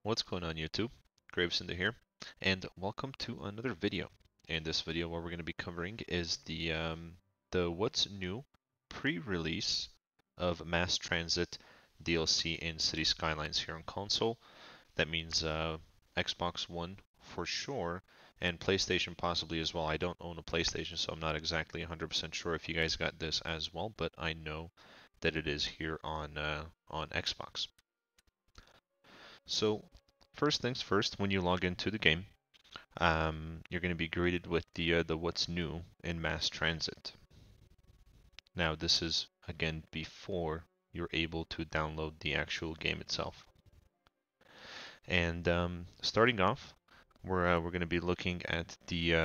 What's going on YouTube? GraveCinder here, and welcome to another video. In this video, what we're going to be covering is the what's new pre-release of Mass Transit DLC in Cities Skylines here on console. That means Xbox One for sure, and PlayStation possibly as well. I don't own a PlayStation, so I'm not exactly 100% sure if you guys got this as well, but I know that it is here on Xbox. So first things first, when you log into the game, you're going to be greeted with the what's new in mass transit. Now this is again before you're able to download the actual game itself. And starting off, we're going to be looking at the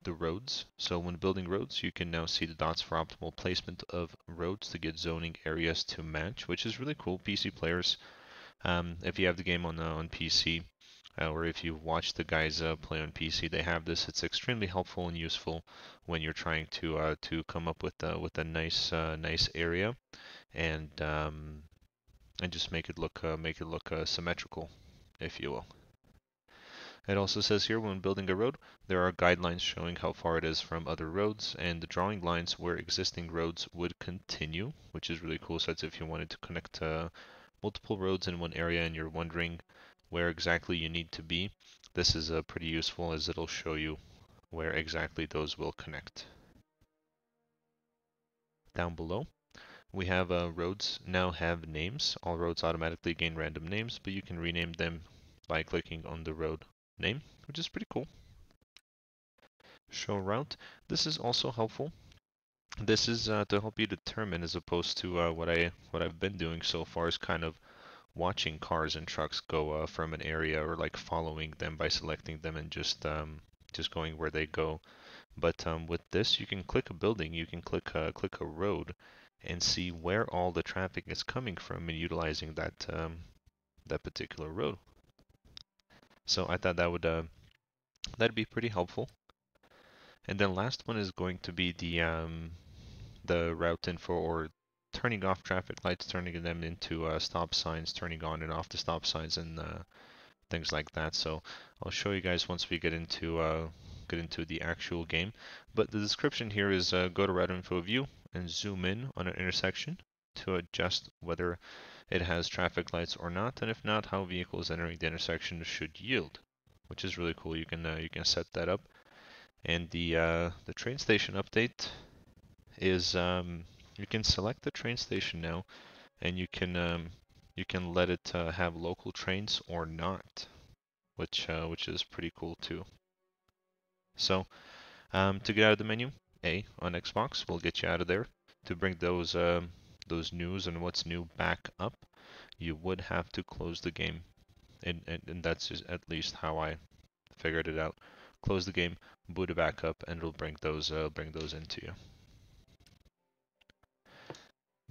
roads. So when building roads, you can now see the dots for optimal placement of roads to get zoning areas to match, which is really cool. PC players, if you have the game on PC, or if you watch the guys play on PC, they have this. It's extremely helpful and useful when you're trying to come up with a nice area and just make it look symmetrical, if you will. It also says here when building a road, there are guidelines showing how far it is from other roads and the drawing lines where existing roads would continue, which is really cool. So that's if you wanted to connect multiple roads in one area and you're wondering where exactly you need to be, this is pretty useful as it'll show you where exactly those will connect. Down below, we have roads now have names. All roads automatically gain random names, but you can rename them by clicking on the road name, which is pretty cool. Show route. This is also helpful. This is to help you determine, as opposed to what I've been doing so far, is kind of watching cars and trucks go from an area, or like following them by selecting them and just going where they go. But with this, you can click a building, you can click a road, and see where all the traffic is coming from and utilizing that particular road. So I thought that would that'd be pretty helpful. And then last one is going to be the route info, or turning off traffic lights, turning them into stop signs, turning on and off the stop signs, and things like that. So I'll show you guys once we get into the actual game. But the description here is go to route info view and zoom in on an intersection to adjust whether it has traffic lights or not, and if not, how vehicles entering the intersection should yield, which is really cool. You can set that up. And the train station update is you can select the train station now, and you can let it have local trains or not, which is pretty cool too. So to get out of the menu, A on Xbox will get you out of there. To bring those news and what's new back up, you would have to close the game, and that's just at least how I figured it out. Close the game, boot it back up, and it'll bring those into you.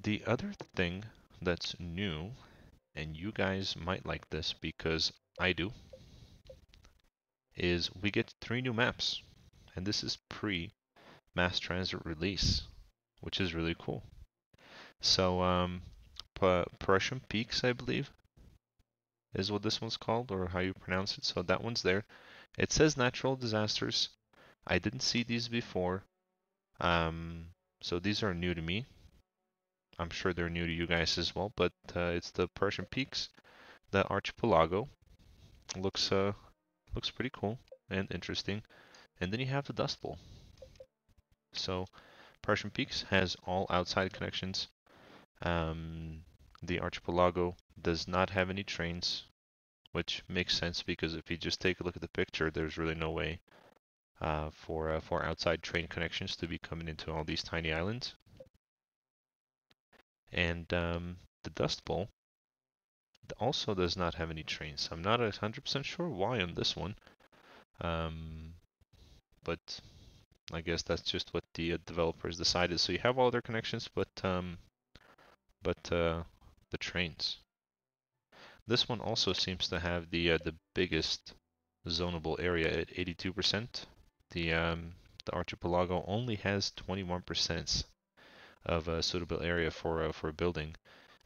The other thing that's new, and you guys might like this because I do, is we get 3 new maps, and this is pre-mass transit release, which is really cool. So Pedestrian Peaks, I believe, is what this one's called, or how you pronounce it. So that one's there. It says natural disasters. I didn't see these before, so these are new to me. I'm sure they're new to you guys as well, but it's the Pedestrian Peaks, the archipelago. Looks pretty cool and interesting. And then you have the Dustbowl. So Pedestrian Peaks has all outside connections. The archipelago does not have any trains, which makes sense because if you just take a look at the picture, there's really no way for outside train connections to be coming into all these tiny islands. And the Dustbowl also does not have any trains. I'm not 100% sure why on this one, but I guess that's just what the developers decided. So you have all their connections, but the trains. This one also seems to have the biggest zonable area at 82%. The archipelago only has 21% of a suitable area for building,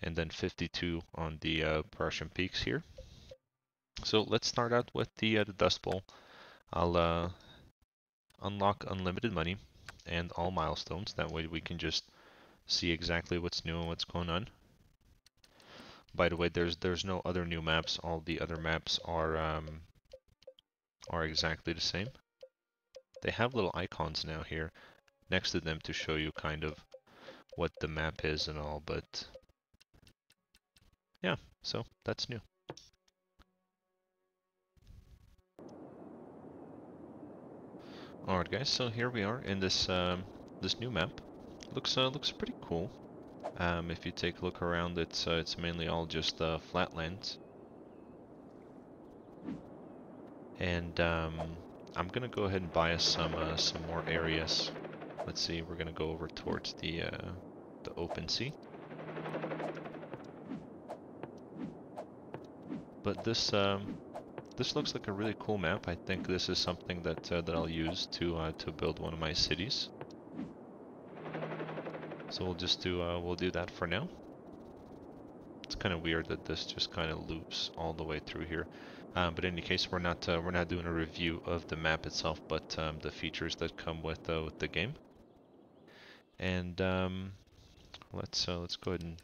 and then 52 on the Pedestrian Peaks here. So let's start out with the Dustbowl. I'll unlock unlimited money and all milestones. That way we can just see exactly what's new and what's going on. By the way, there's no other new maps. All the other maps are exactly the same. They have little icons now here next to them to show you kind of what the map is and all, but yeah, so that's new. Alright guys, so here we are in this new map. Looks pretty cool. If you take a look around, it's mainly all just flatlands. And I'm gonna go ahead and buy us some more areas. Let's see, we're gonna go over towards the open sea. But this looks like a really cool map. I think this is something that I'll use to build one of my cities. So we'll do that for now. It's kind of weird that this just kind of loops all the way through here. But in any case, we're not doing a review of the map itself, but the features that come with the game. And let's go ahead and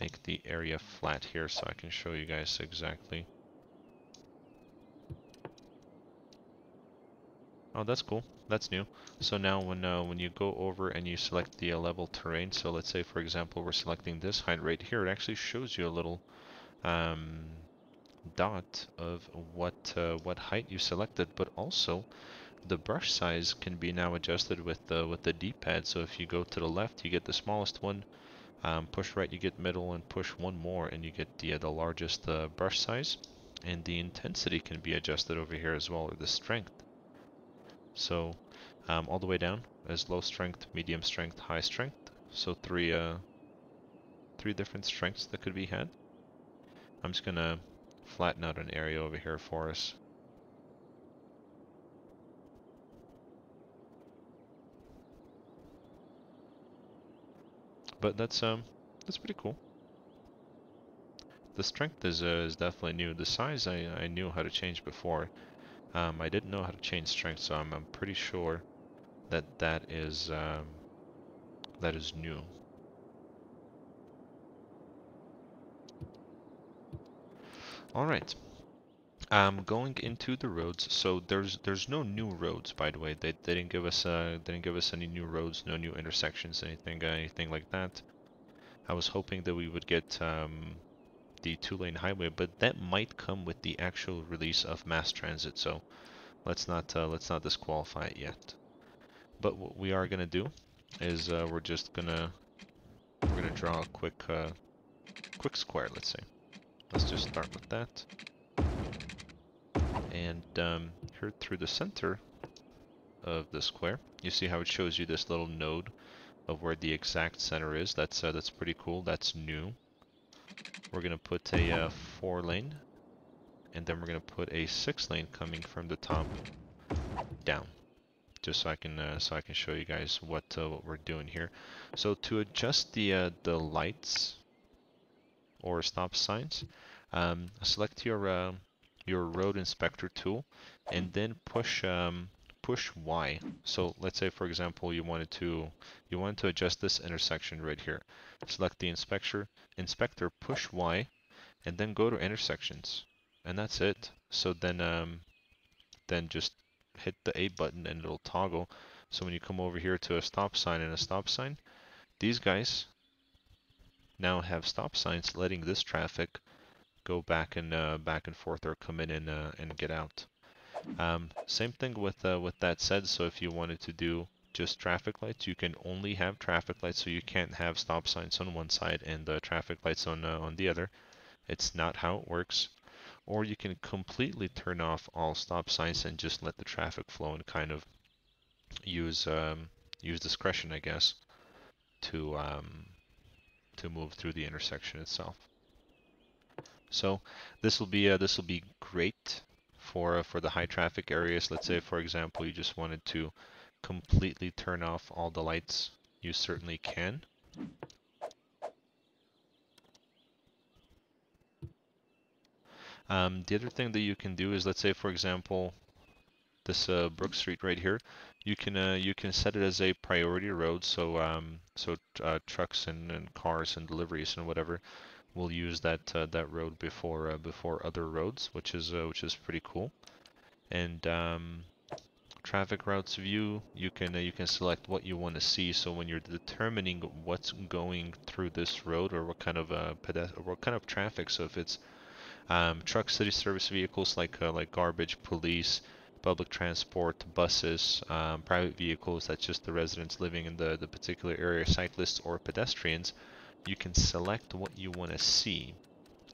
make the area flat here so I can show you guys exactly. Oh, that's cool. That's new. So now when you go over and you select the level terrain, so let's say for example we're selecting this height right here, it actually shows you a little dot of what height you selected, but also the brush size can be now adjusted with the D-pad. So if you go to the left, you get the smallest one. Push right, you get middle, and push one more, and you get the largest brush size. And the intensity can be adjusted over here as well, or the strength. So all the way down as low strength, medium strength, high strength. So three different strengths that could be had. I'm just gonna flatten out an area over here for us. But that's pretty cool. The strength is definitely new. The size I knew how to change before. I didn't know how to change strength, so I'm pretty sure that is new. All right. Going into the roads. So there's no new roads, by the way. They didn't give us any new roads, no new intersections, anything like that. I was hoping that we would get the 2-lane highway, but that might come with the actual release of mass transit. So let's not disqualify it yet. But what we are gonna do is we're gonna draw a quick square. Let's say. Let's just start with that. And here through the center of the square, you see how it shows you this little node of where the exact center is. That's pretty cool. That's new. We're gonna put a 4-lane, and then we're gonna put a 6-lane coming from the top down. Just so I can show you guys what we're doing here. So to adjust the lights or stop signs, select your road inspector tool, and then push Y. So let's say for example you wanted to adjust this intersection right here. Select the inspector, push Y, and then go to intersections, and that's it. So then just hit the A button and it'll toggle. So when you come over here to a stop sign and a stop sign, these guys now have stop signs letting this traffic go back and forth, or come in and get out. Same thing with that said. So if you wanted to do just traffic lights, you can only have traffic lights. So you can't have stop signs on one side and traffic lights on the other. It's not how it works. Or you can completely turn off all stop signs and just let the traffic flow and kind of use discretion, I guess, to move through the intersection itself. So this will be great for the high traffic areas. Let's say, for example, you just wanted to completely turn off all the lights. You certainly can. The other thing that you can do is, let's say for example, this Brook Street right here, you can set it as a priority road, so trucks and cars and deliveries and whatever will use that road before other roads, which is pretty cool. And traffic routes view, you can select what you want to see. So when you're determining what's going through this road or what kind of what kind of traffic, so if it's trucks, city service vehicles like garbage, police, public transport, buses, private vehicles, that's just the residents living in the particular area, cyclists or pedestrians, you can select what you want to see.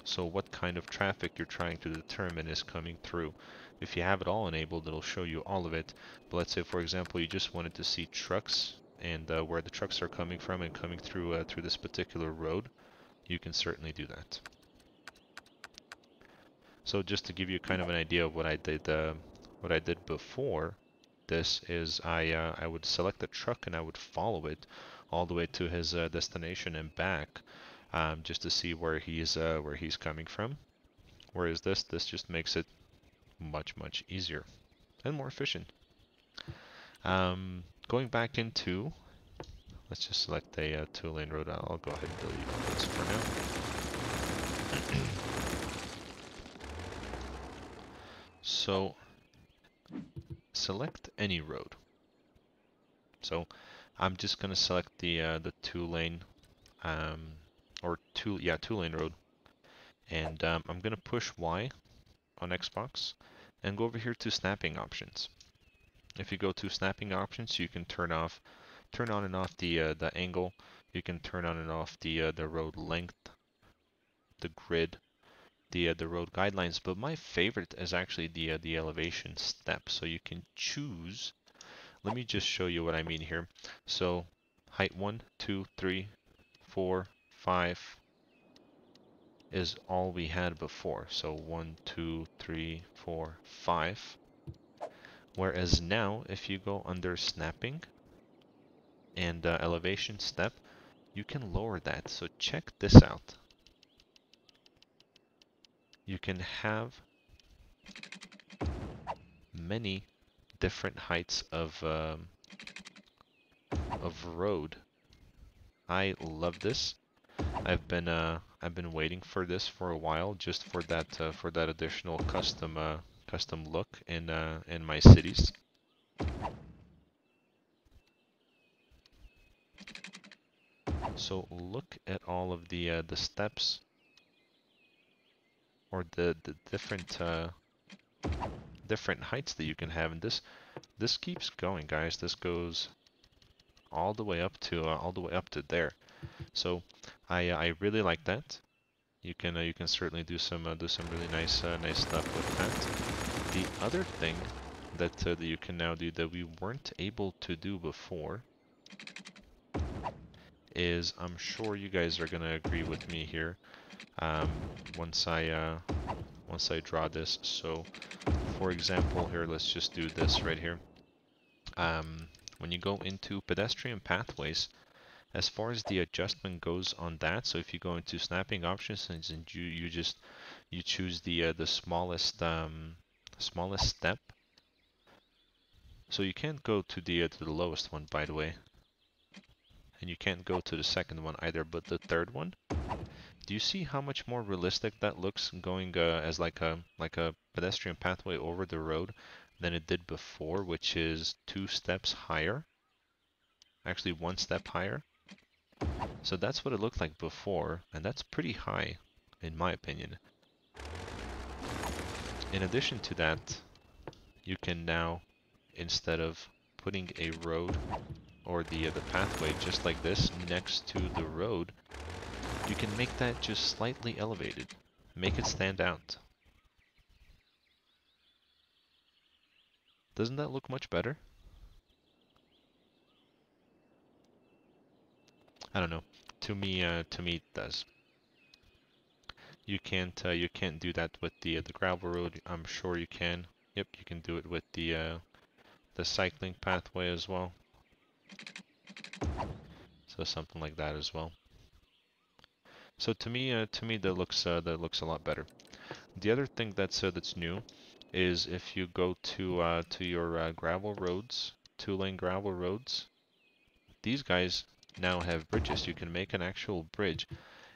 So what kind of traffic you're trying to determine is coming through. If you have it all enabled, it'll show you all of it. But let's say, for example, you just wanted to see trucks and where the trucks are coming from and coming through through this particular road, you can certainly do that. So just to give you kind of an idea of what I did before this is I would select the truck and I would follow it all the way to his destination and back, just to see where he's coming from. Whereas this just makes it much easier and more efficient. Going back into, let's just select a two-lane road. I'll go ahead and delete this for now. So select any road. So I'm just gonna select the two-lane two-lane road, and I'm gonna push Y on Xbox and go over here to snapping options. If you go to snapping options, you can turn on and off the angle. You can turn on and off the road length, the grid, the road guidelines. But my favorite is actually the elevation step. So you can choose. Let me just show you what I mean here. So height 1, 2, 3, 4, 5 is all we had before. So 1, 2, 3, 4, 5. Whereas now, if you go under snapping and elevation step, you can lower that. So check this out. You can have many different heights of road. I love this. I've been waiting for this for a while, just for that additional custom look in my cities. So look at all of the steps, or the different heights that you can have, and this keeps going, guys. This goes all the way up to there. So I really like that. You can certainly do some really nice stuff with that. The other thing that you can now do that we weren't able to do before is, I'm sure you guys are gonna agree with me here, once I draw this. So for example here, let's just do this right here. When you go into pedestrian pathways, as far as the adjustment goes on that, so if you go into snapping options and you choose the smallest smallest step. So you can't go to the lowest one, by the way, and you can't go to the second one either, but the third one. Do you see how much more realistic that looks, going as like a pedestrian pathway over the road than it did before, which is 2 steps higher? Actually 1 step higher. So that's what it looked like before, and that's pretty high, in my opinion. In addition to that, you can now, instead of putting a road or the pathway just like this next to the road, you can make that just slightly elevated. Make it stand out. Doesn't that look much better? I don't know. To me it does. You can't do that with the gravel road. I'm sure you can. Yep, you can do it with the cycling pathway as well. So something like that as well. So to me that looks a lot better. The other thing that's new is if you go to your gravel roads, 2-lane gravel roads, these guys now have bridges. You can make an actual bridge,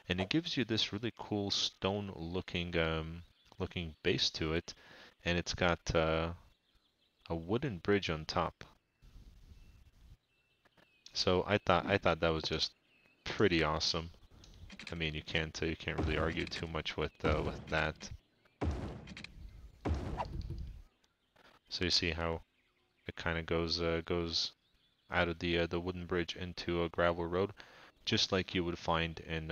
and it gives you this really cool stone looking base to it, and it's got a wooden bridge on top. So I thought that was just pretty awesome. I mean, you can't really argue too much with that. So you see how it kind of goes out of the wooden bridge into a gravel road, just like you would find in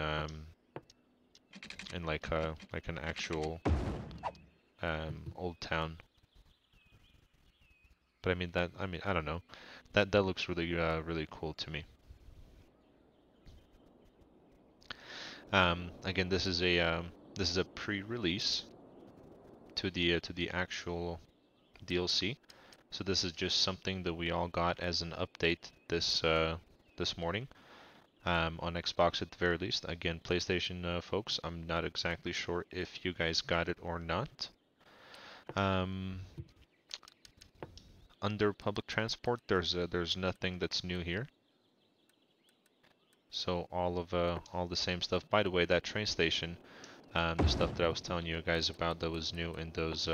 like an actual old town. But I mean I don't know, that looks really cool to me. Again, this is a pre-release to the actual DLC. So this is just something that we all got as an update this morning on Xbox at the very least. Again, PlayStation folks, I'm not exactly sure if you guys got it or not. Under public transport, there's nothing that's new here. So all the same stuff. By the way, that train station, the stuff that I was telling you guys about that was new in those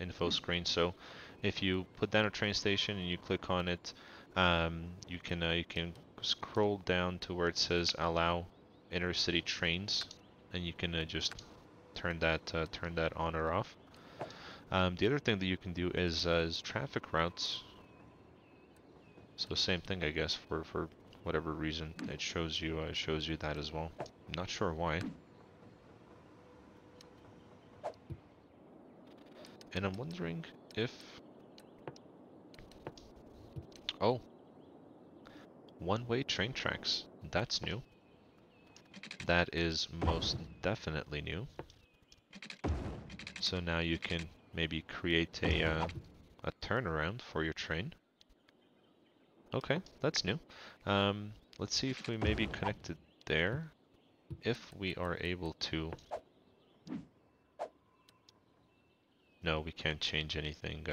info screens. So if you put down a train station and you click on it, you can scroll down to where it says allow intercity trains, and you can just turn that on or off. The other thing that you can do is traffic routes. So same thing, I guess, for whatever reason it shows you that as well. I'm not sure why. And I'm wondering if... Oh, one-way train tracks. That's new. That is most definitely new. So now you can maybe create a turnaround for your train. Okay, that's new. Let's see if we maybe connect it there. If we are able to... No, we can't change anything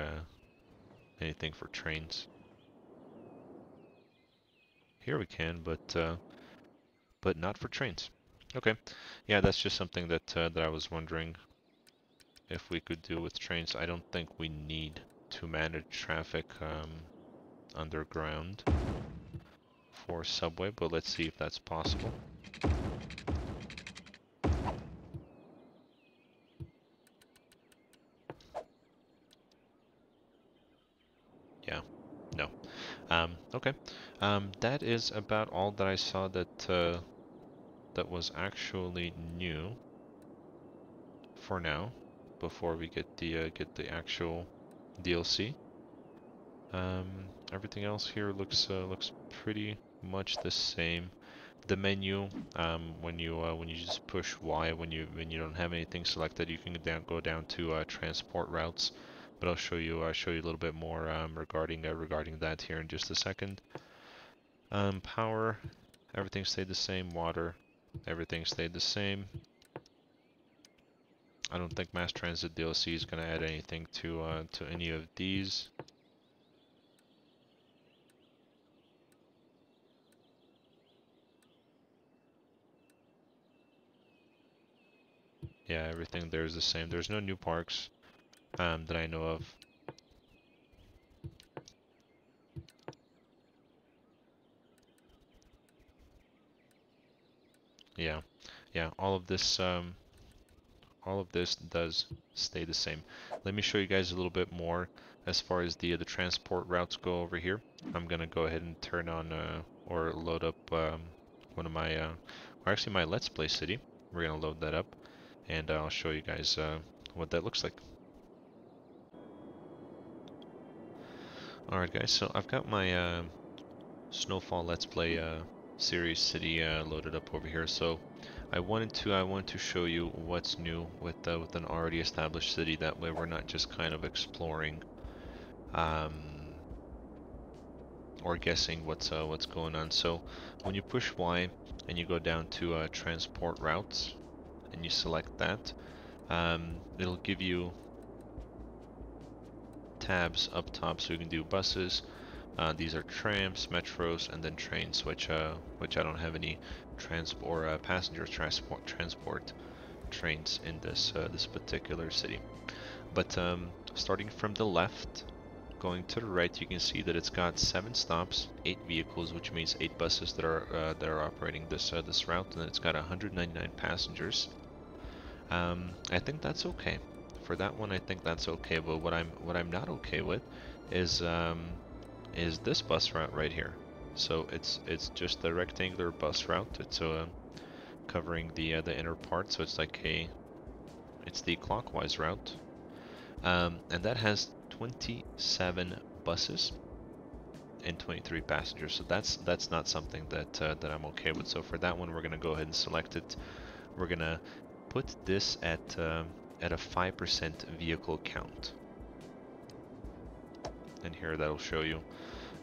for trains. Here we can, but not for trains. Okay, yeah, that's just something that I was wondering if we could do with trains. I don't think we need to manage traffic underground for subway, but let's see if that's possible. Yeah, no. Okay. That is about all that I saw that was actually new for now, before we get the actual DLC. Everything else here looks pretty much the same. The menu, when you just push Y when you don't have anything selected, you can go down to transport routes. But I'll show you a little bit more regarding that here in just a second. Power, everything stayed the same. Water, everything stayed the same. I don't think Mass Transit DLC is going to add anything to any of these. Yeah, everything there is the same. There's no new parks that I know of. Yeah, yeah. All of this does stay the same. Let me show you guys a little bit more as far as the transport routes go over here. I'm gonna go ahead and turn on or load up one of my or actually my Let's Play city. We're gonna load that up, and I'll show you guys what that looks like. Alright guys, so I've got my Snowfall Let's Play series city loaded up over here. So I wanted to show you what's new with an already established city. That way we're not just kind of exploring or guessing what's going on. So when you push Y and you go down to transport routes and you select that, It'll give you tabs up top so you can do buses. These are trams, metros, and then trains, which I don't have any passenger transport trains in this particular city. But starting from the left, going to the right, you can see that it's got 7 stops, 8 vehicles, which means 8 buses that are operating this route, and then it's got 199 passengers. I think that's okay. For that one, I think that's okay. But what I'm not okay with is this bus route right here. So it's just a rectangular bus route. It's covering the inner part. So it's like it's the clockwise route, and that has 27 buses and 23 passengers. So that's not something that I'm okay with. So for that one, we're gonna go ahead and select it. We're gonna put this at a 5% vehicle count, and here that'll show you.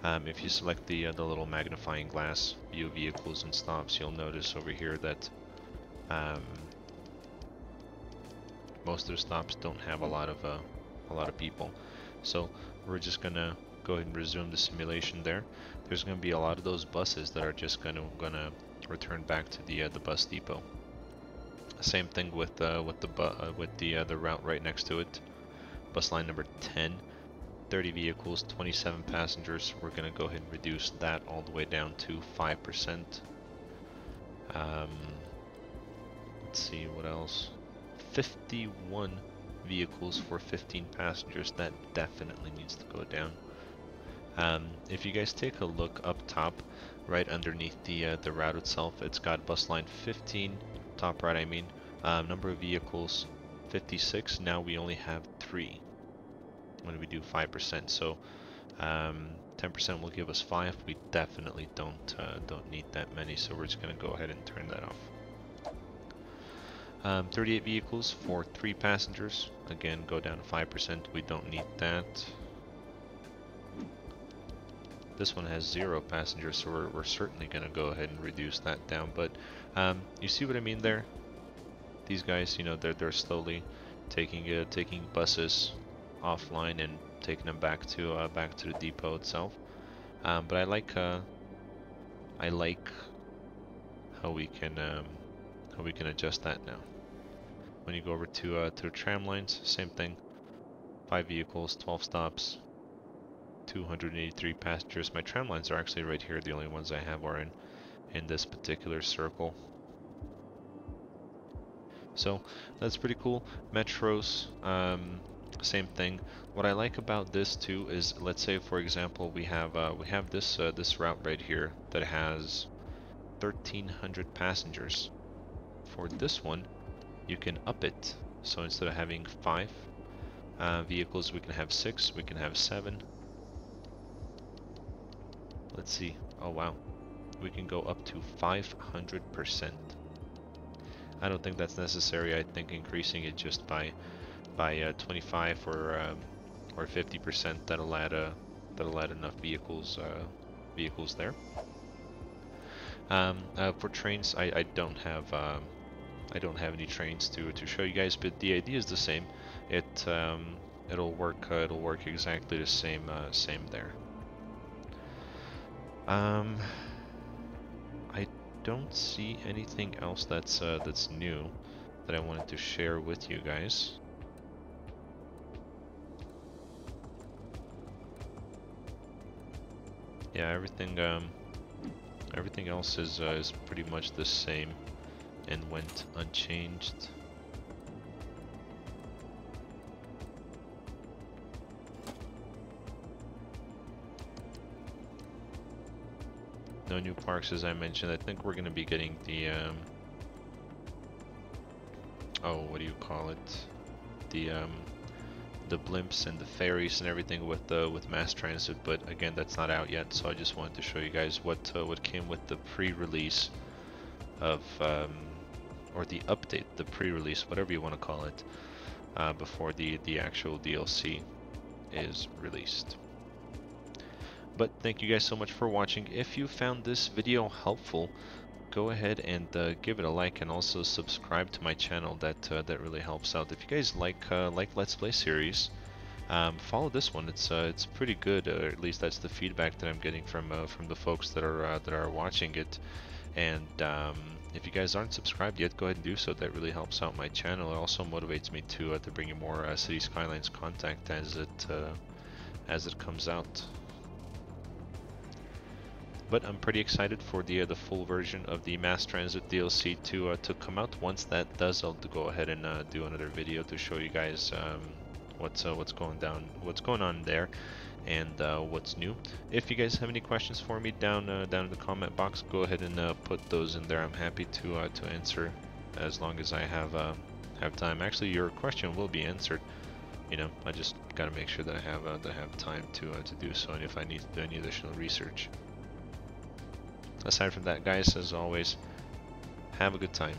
If you select the little magnifying glass, view vehicles and stops, you'll notice over here that most of the stops don't have a lot of people. So we're just gonna go ahead and resume the simulation there. There's gonna be a lot of those buses that are just gonna return back to the bus depot. Same thing with the route right next to it. Bus line number 10, 30 vehicles, 27 passengers. We're gonna go ahead and reduce that all the way down to 5%. Let's see what else. 51 vehicles for 15 passengers. That definitely needs to go down. If you guys take a look up top, right underneath the route itself, it's got bus line 15. Top right, I mean, number of vehicles 56. Now we only have 3 when we do 5%. So 10% will give us 5. We definitely don't need that many, so we're just gonna go ahead and turn that off. 38 vehicles for 3 passengers. Again, go down to 5%. We don't need that. This one has 0 passengers, so we're certainly gonna go ahead and reduce that down. But you see what I mean there? These guys, you know, they're slowly taking buses offline and taking them back to the depot itself. But I like how we can adjust that now. When you go over to the Tramlines, same thing. 5 vehicles, 12 stops, 283 passengers. My Tramlines are actually right here. The only ones I have are in this particular circle. So that's pretty cool. Metros, same thing. What I like about this too is, let's say for example we have this route right here that has 1,300 passengers. For this one, you can up it. So instead of having 5 vehicles, we can have 6. We can have 7. Let's see. Oh wow, we can go up to 500%. I don't think that's necessary. I think increasing it just by 25 or 50%, that'll add enough vehicles there. For trains, I don't have any trains to show you guys, but the idea is the same. It'll work exactly the same there. I don't see anything else that's new that I wanted to share with you guys. Yeah, everything else is pretty much the same and went unchanged. No new parks, as I mentioned. I think we're going to be getting the oh, what do you call it? The blimps and the ferries and everything with mass transit, but again, that's not out yet. So I just wanted to show you guys what came with the pre-release of or the update, the pre-release, whatever you want to call it, before the actual DLC is released. But thank you guys so much for watching. If you found this video helpful, go ahead and give it a like, and also subscribe to my channel. That really helps out. If you guys like Let's Play series, follow this one. It's pretty good, or at least that's the feedback that I'm getting from the folks that are watching it. And if you guys aren't subscribed yet, go ahead and do so. That really helps out my channel. It also motivates me to bring you more Cities Skylines content as it comes out. But I'm pretty excited for the full version of the Mass Transit DLC to come out. Once that does, I'll go ahead and do another video to show you guys what's going on there, and what's new. If you guys have any questions for me down in the comment box, go ahead and put those in there. I'm happy to answer as long as I have time. Actually, your question will be answered. You know, I just got to make sure that I have time to do so, and if I need to do any additional research. Aside from that, guys, as always, have a good time.